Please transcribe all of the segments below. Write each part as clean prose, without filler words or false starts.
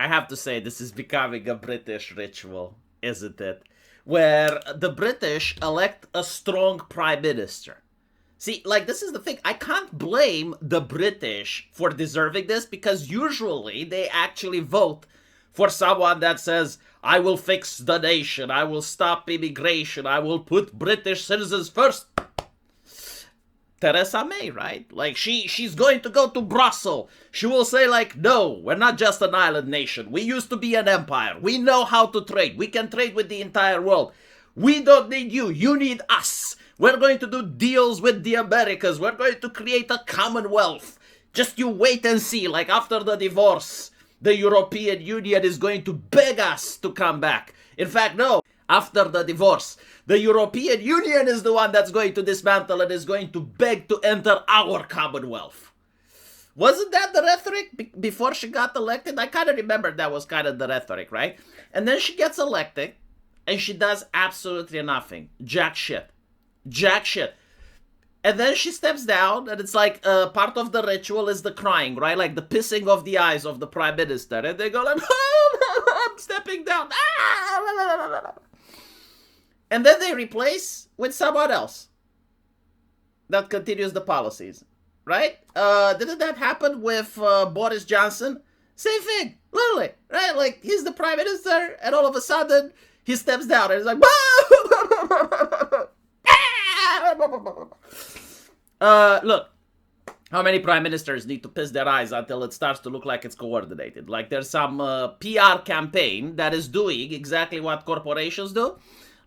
I have to say, this is becoming a British ritual, isn't it? Where the British elect a strong prime minister. See, like, this is the thing. I can't blame the British for deserving this because usually they actually vote for someone that says, I will fix the nation, I will stop immigration, I will put British citizens first. Theresa May, right? Like, she's going to go to Brussels. She will say, like, no, we're not just an island nation. We used to be an empire. We know how to trade. We can trade with the entire world. We don't need you. You need us. We're going to do deals with the Americas. We're going to create a commonwealth. Just you wait and see. Like, after the divorce, the European Union is going to beg us to come back. In fact, no. After the divorce, the European Union is the one that's going to dismantle and is going to beg to enter our commonwealth. Wasn't that the rhetoric before she got elected? I kind of remember that was kind of the rhetoric, right? And then she gets elected and she does absolutely nothing. Jack shit. Jack shit. And then she steps down and it's like part of the ritual is the crying, right? Like the pissing of the eyes of the prime minister. And they go like, I'm stepping down. And then they replace with someone else that continues the policies, right? Didn't that happen with Boris Johnson? Same thing, literally, right? Like, he's the prime minister, and all of a sudden, he steps down, and he's like, look, how many prime ministers need to piss their eyes until it starts to look like it's coordinated? Like, there's some PR campaign that is doing exactly what corporations do.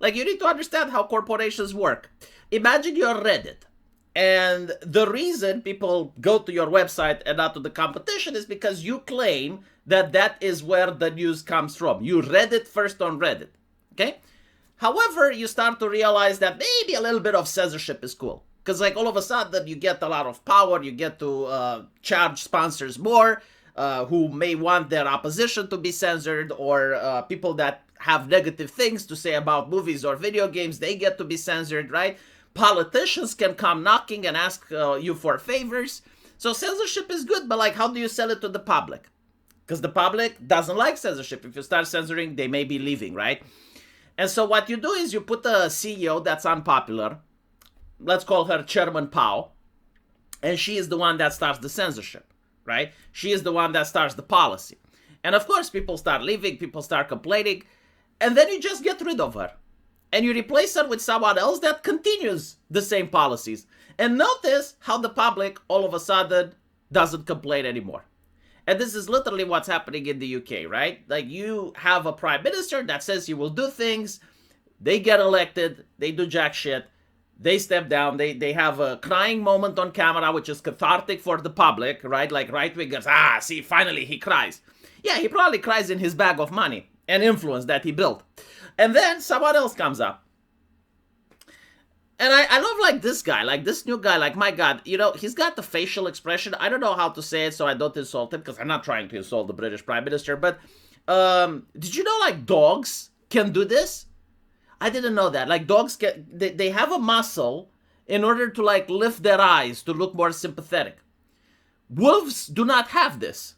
Like, you need to understand how corporations work. Imagine you're Reddit. And the reason people go to your website and not to the competition is because you claim that that is where the news comes from. You read it first on Reddit. Okay? However, you start to realize that maybe a little bit of censorship is cool. Because, like, all of a sudden, you get a lot of power. You get to charge sponsors more who may want their opposition to be censored, or people that have negative things to say about movies or video games, they get to be censored, right? Politicians can come knocking and ask you for favors. So censorship is good, but, like, how do you sell it to the public? Because the public doesn't like censorship. If you start censoring, they may be leaving, right? And so what you do is you put a CEO that's unpopular. Let's call her Chairman Powell. And she is the one that starts the censorship, right? She is the one that starts the policy. And of course, people start leaving, people start complaining. And then you just get rid of her. And you replace her with someone else that continues the same policies. And notice how the public all of a sudden doesn't complain anymore. And this is literally what's happening in the UK, right? Like, you have a prime minister that says he will do things. They get elected. They do jack shit. They step down. They have a crying moment on camera, which is cathartic for the public, right? Like, right-wingers, see, finally he cries. Yeah, he probably cries in his bag of money and influence that he built. And then someone else comes up. And I love, like, this guy, like, this new guy, like, my God, you know, he's got the facial expression. I don't know how to say it so I don't insult him, because I'm not trying to insult the British Prime Minister, but did you know, like, dogs can do this? I didn't know that. Like, dogs can, they have a muscle in order to, like, lift their eyes to look more sympathetic. Wolves do not have this.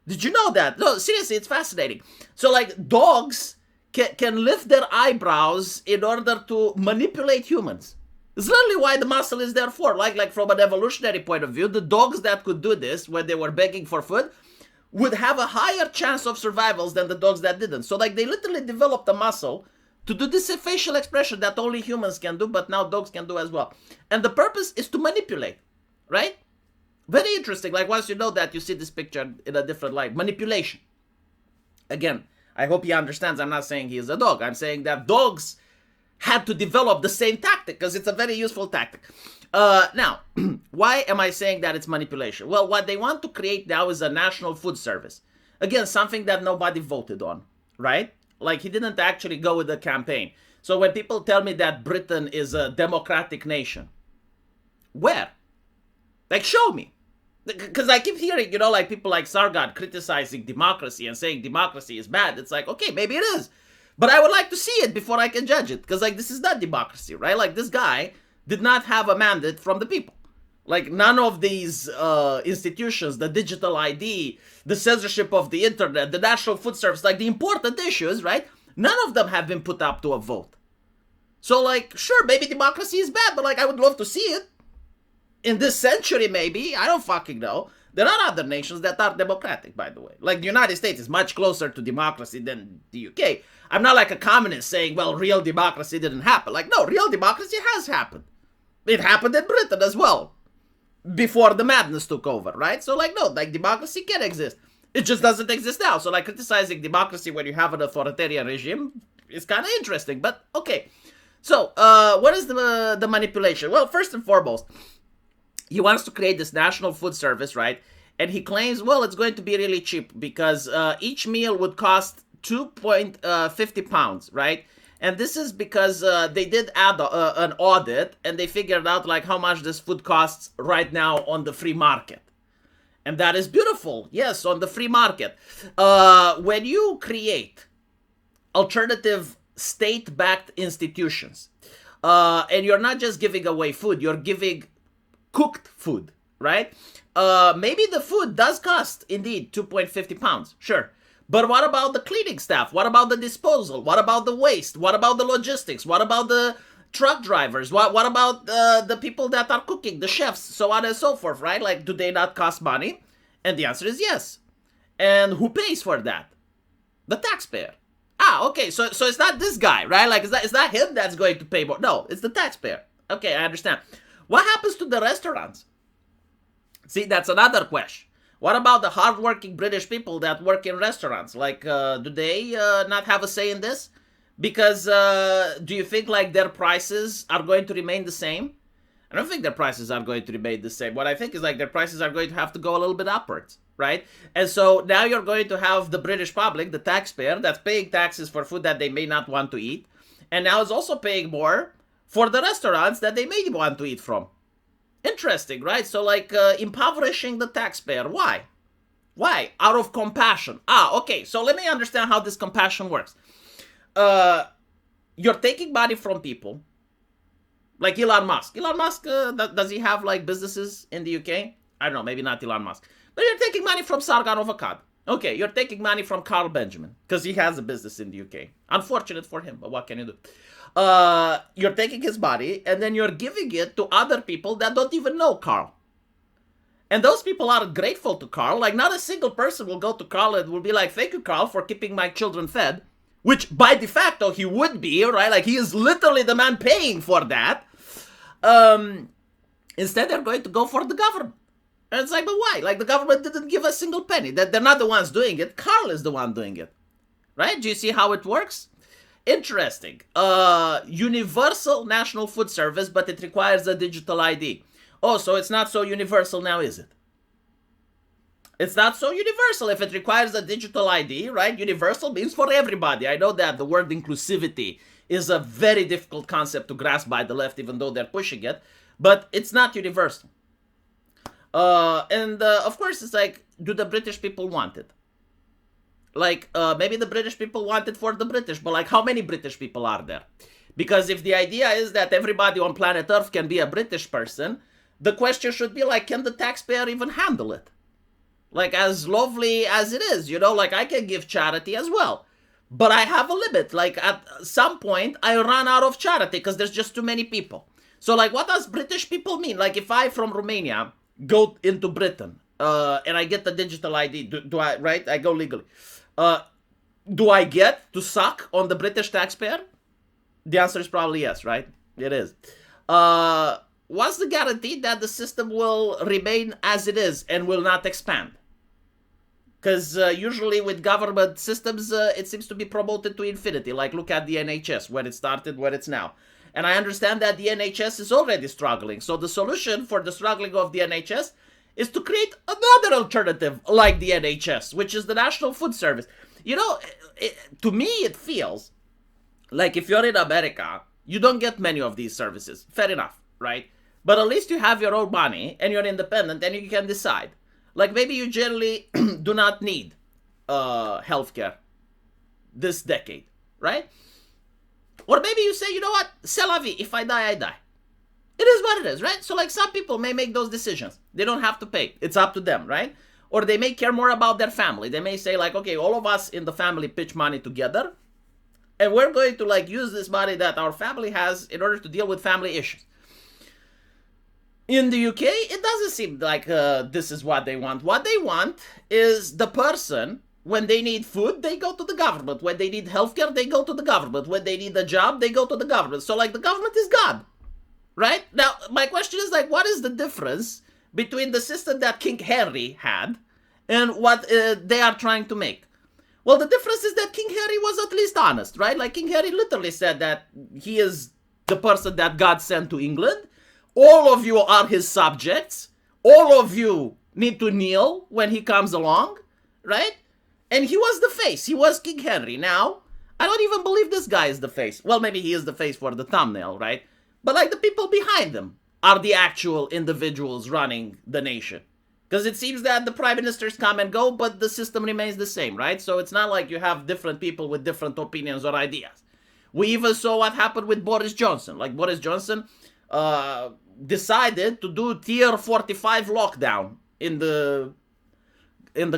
Did you know that? No, seriously, it's fascinating. So, like, dogs can lift their eyebrows in order to manipulate humans. It's literally why the muscle is there for. Like from an evolutionary point of view, the dogs that could do this when they were begging for food would have a higher chance of survivals than the dogs that didn't. So, like, they literally developed a muscle to do this facial expression that only humans can do, but now dogs can do as well. And the purpose is to manipulate, right? Very interesting. Like, once you know that, you see this picture in a different light. Manipulation. Again, I hope he understands I'm not saying he is a dog. I'm saying that dogs had to develop the same tactic because it's a very useful tactic. Now, why am I saying that it's manipulation? Well, what they want to create now is a national food service. Again, something that nobody voted on, right? Like, he didn't actually go with the campaign. So when people tell me that Britain is a democratic nation, where? Like, show me. Because I keep hearing, you know, like, people like Sargon criticizing democracy and saying democracy is bad. It's like, okay, maybe it is. But I would like to see it before I can judge it. Because, like, this is not democracy, right? Like, this guy did not have a mandate from the people. Like none of these institutions, the digital ID, the censorship of the internet, the National Food Service, like the important issues, right? None of them have been put up to a vote. So like, sure, maybe democracy is bad, but like I would love to see it. In this century, maybe. I don't fucking know. There are other nations that are democratic, by the way. Like the United States is much closer to democracy than the UK. I'm not like a communist saying, well, real democracy didn't happen. Like, no, real democracy has happened. It happened in Britain as well, before the madness took over, right? So, like, no, like, democracy can exist. It just doesn't exist now. So, like, criticizing democracy when you have an authoritarian regime is kind of interesting. But, okay. So, what is the manipulation? Well, first and foremost, he wants to create this national food service, right? And he claims, well, it's going to be really cheap because each meal would cost 2.50 pounds, right? And this is because they did add an audit and they figured out like how much this food costs right now on the free market. And that is beautiful. Yes, on the free market. When you create alternative state-backed institutions, and you're not just giving away food, you're giving cooked food, right? Maybe the food does cost, indeed, 2.50 pounds, sure. But what about the cleaning staff? What about the disposal? What about the waste? What about the logistics? What about the truck drivers? What about the people that are cooking, the chefs, so on and so forth, right? Like, do they not cost money? And the answer is yes. And who pays for that? The taxpayer. Ah, okay, so it's not this guy, right? Like, is that him that's going to pay more? No, it's the taxpayer. Okay, I understand. What happens to the restaurants? See, that's another question. What about the hardworking British people that work in restaurants? Like, do they not have a say in this? Because do you think like their prices are going to remain the same? I don't think their prices are going to remain the same. What I think is like their prices are going to have to go a little bit upwards, right? And so now you're going to have the British public, the taxpayer, that's paying taxes for food that they may not want to eat, and now is also paying more for the restaurants that they may want to eat from. Interesting, right? So like impoverishing the taxpayer. Why? Why? Out of compassion. Ah, okay. So let me understand how this compassion works. You're taking money from people, like Elon Musk. Elon Musk, does he have like businesses in the UK? I don't know, maybe not Elon Musk. But you're taking money from Sargon of Akkad. Okay, you're taking money from Carl Benjamin, because he has a business in the UK. Unfortunate for him, but what can you do? You're taking his money, and then you're giving it to other people that don't even know Carl. And those people are grateful to Carl. Like, not a single person will go to Carl and will be like, thank you, Carl, for keeping my children fed. Which, by de facto, he would be, right? Like, he is literally the man paying for that. Instead, they're going to go for the government. And it's like, but why? Like, the government didn't give a single penny. They're not the ones doing it. Carl is the one doing it. Right? Do you see how it works? Interesting. Universal National Food Service, but it requires a digital ID. Oh, so it's not so universal now, is it? It's not so universal if it requires a digital ID, right? Universal means for everybody. I know that the word inclusivity is a very difficult concept to grasp by the left, even though they're pushing it. But it's not universal. Of course, it's like, do the British people want it? Like, maybe the British people want it for the British, but like, how many British people are there? Because if the idea is that everybody on planet Earth can be a British person, the question should be like, can the taxpayer even handle it? Like, as lovely as it is, you know, like, I can give charity as well. But I have a limit. Like, at some point, I run out of charity because there's just too many people. So, like, what does British people mean? Like, if I, from Romania, go into Britain, and I get the digital ID, do I, right? I go legally. Do I get to suck on the British taxpayer? The answer is probably yes, right? It is. What's the guarantee that the system will remain as it is and will not expand? Because usually with government systems, it seems to be promoted to infinity. Like, look at the NHS, where it started, where it's now. And I understand that the NHS is already struggling. So the solution for the struggling of the NHS is to create another alternative like the NHS, which is the National Food Service. You know, to me, it feels like if you're in America, you don't get many of these services. Fair enough, right? But at least you have your own money and you're independent and you can decide. Like, maybe you generally do not need healthcare this decade, right? Or maybe you say, you know what, c'est la vie. If I die, I die. It is what it is, right? So, like, some people may make those decisions. They don't have to pay. It's up to them, right? Or they may care more about their family. They may say, like, okay, all of us in the family pitch money together, and we're going to, like, use this money that our family has in order to deal with family issues. In the UK, it doesn't seem like this is what they want. What they want is the person, when they need food, they go to the government. When they need healthcare, they go to the government. When they need a job, they go to the government. So, like, the government is God, right? Now, my question is, like, what is the difference between the system that King Henry had and what they are trying to make? Well, the difference is that King Henry was at least honest, right? Like, King Henry literally said that he is the person that God sent to England. All of you are his subjects. All of you need to kneel when he comes along, right? And he was the face. He was King Henry. Now, I don't even believe this guy is the face. Well, maybe he is the face for the thumbnail, right? But, like, the people behind him are the actual individuals running the nation. Because it seems that the prime ministers come and go, but the system remains the same, right? So it's not like you have different people with different opinions or ideas. We even saw what happened with Boris Johnson. Like, Boris Johnson decided to do tier 45 lockdown in the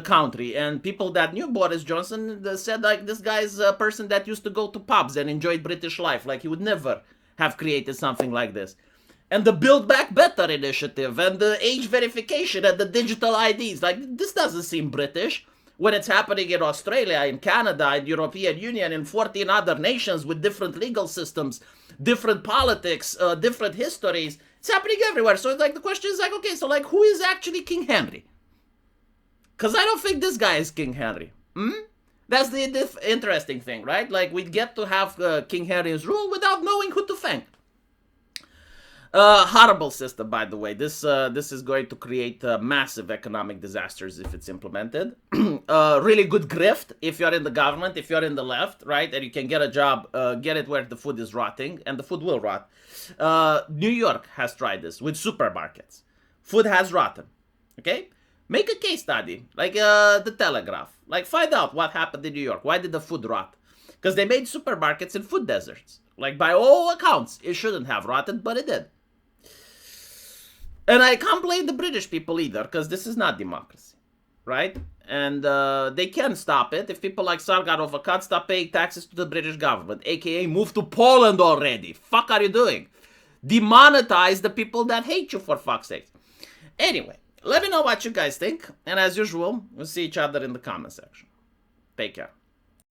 country, and people that knew Boris Johnson said, like, this guy's a person that used to go to pubs and enjoyed British life. Like, he would never have created something like this. And the Build Back Better initiative and the age verification and the digital IDs, like, this doesn't seem British when it's happening in Australia, in Canada, in European Union, in 14 other nations with different legal systems, different politics, different histories. It's happening everywhere. So it's like, the question is, like, okay, so, like, who is actually King Henry? Because I don't think this guy is King Henry. That's the interesting thing, right? Like, we get to have King Henry's rule without knowing who to thank. Horrible system, by the way. This is going to create massive economic disasters if it's implemented. Really good grift if you're in the government, if you're in the left, right? And you can get a job, get it where the food is rotting, and the food will rot. New York has tried this with supermarkets. Food has rotten, okay? Make a case study, like the Telegraph. Like, find out what happened in New York. Why did the food rot? Because they made supermarkets in food deserts. Like, by all accounts, it shouldn't have rotted, but it did. And I can't blame the British people either, because this is not democracy, right? And they can stop it if people like Sarganova can't stop paying taxes to the British government, aka move to Poland already. Fuck are you doing? Demonetize the people that hate you, for fuck's sake. Anyway, let me know what you guys think, and as usual, we'll see each other in the comment section. Take care.